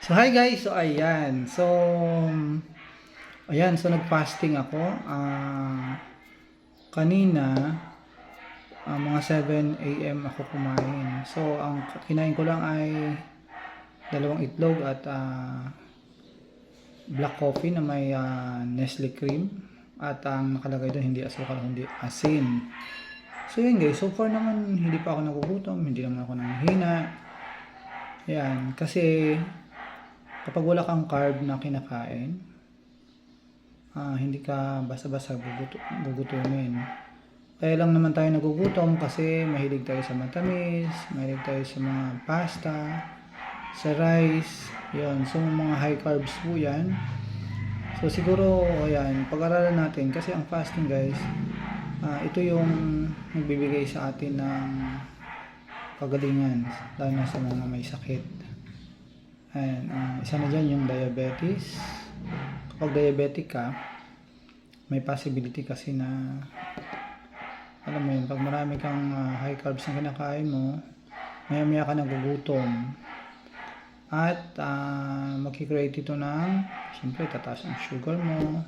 So hi guys, so ayan. So nag-fasting ako. Kanina mga 7 AM ako kumain. So ang kinain ko lang ay dalawang itlog at black coffee na may Nestle cream at ang nakalagay doon hindi asukal kundi asin. So yun guys, so far naman hindi pa ako nagugutom, hindi naman ako nanghihina. Ayan, kasi kapag wala kang carb na kinakain, hindi ka basta-basta gugutumin. Kaya lang naman tayo nagugutom kasi mahilig tayo sa matamis, mahilig tayo sa mga pasta, sa rice, yun. So mga high carbs po yan. So siguro, ayan, pag-aralan natin kasi ang fasting guys, ito yung nagbibigay sa atin ng kagalingan, lalo na sa mga may sakit. Ayan, isa na dyan yung diabetes. Kapag diabetic ka, may possibility kasi na, alam mo yun, pag marami kang high carbs na kinakain mo, maya-maya ka nagugutom. At magkikreate ito ng, siyempre, tataas ang sugar mo,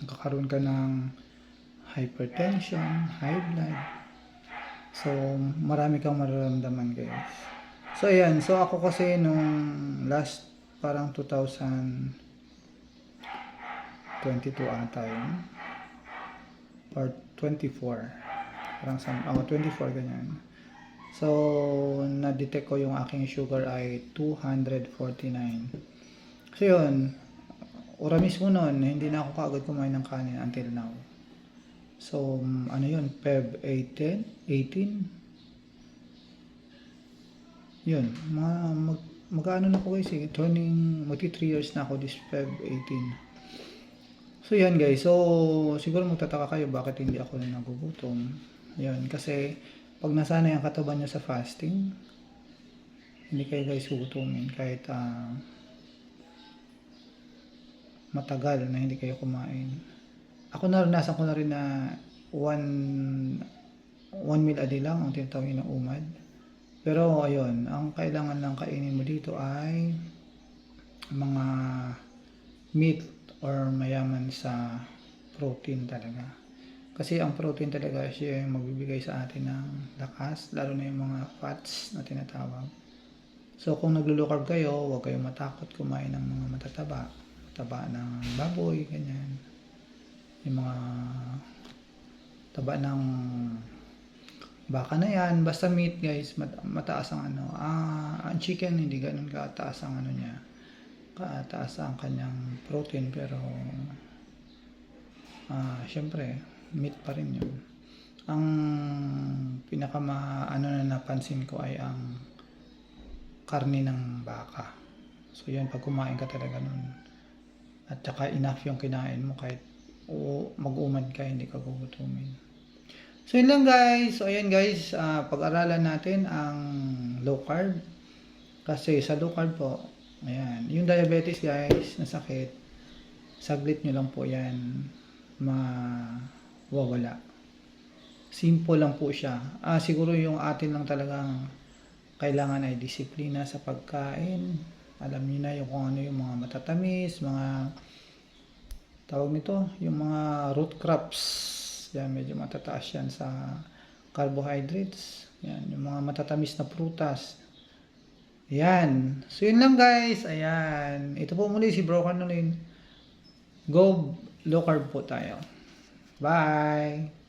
magkakaroon ka ng hypertension, high blood. So, marami kang mararamdaman guys. So, ayan. So, ako kasi nung last, parang 2022 ata yun. Or 24. Parang 24 ganyan. So, na-detect ko yung aking sugar ay 249. So, yun. Ora mismo nun, hindi na ako kaagad kumain ng kanin until now. So, ano yun? Feb 18? Yun. Mag-ano na ako guys eh. Magti 3 years na ako this Feb 18. So, yan guys. So, siguro magtataka kayo bakit hindi ako na nagugutom. Yun. Kasi, pag nasanay ang katawan nyo sa fasting, hindi kayo guys gugutumin kahit matagal na hindi kayo kumain. Ako naranasan ko na rin na one meal a day lang ang tinatawag ng umad. Pero ayun, ang kailangan lang kainin mo dito ay mga meat or mayaman sa protein talaga. Kasi ang protein talaga siya yung magbibigay sa atin ng lakas, lalo na yung mga fats na tinatawag. So kung naglo-low carb kayo, huwag kayong matakot kumain ng mga matataba. Taba ng baboy, ganyan. Yung mga taba ng baka na yan, basta meat guys, mataas ang ano. Ang chicken hindi ganun kataas ang ano niya. Kataas ang kanyang protein pero syempre meat pa rin yun. Ang ano na napansin ko ay ang karne ng baka. So yan, pag kumain ka talaga nun at saka enough yung kinain mo kahit mag-umad ka, hindi ka gugutumin. So yun lang guys. So ayan guys, pag-aralan natin ang low carb. Kasi sa low carb po, ayan, yung diabetes guys, na sakit, saglit nyo lang po yan mawawala. Simple lang po siya. Siguro yung atin lang talagang kailangan ay disiplina sa pagkain. Alam niyo na yung kung ano yung mga matatamis, mga tawag nito, yung mga root crops. Yan, medyo matataas yan sa carbohydrates. Yan, yung mga matatamis na prutas. Yan. So yun lang guys. Ayan. Ito po muli si Bro Carnolin. Go low carb po tayo. Bye!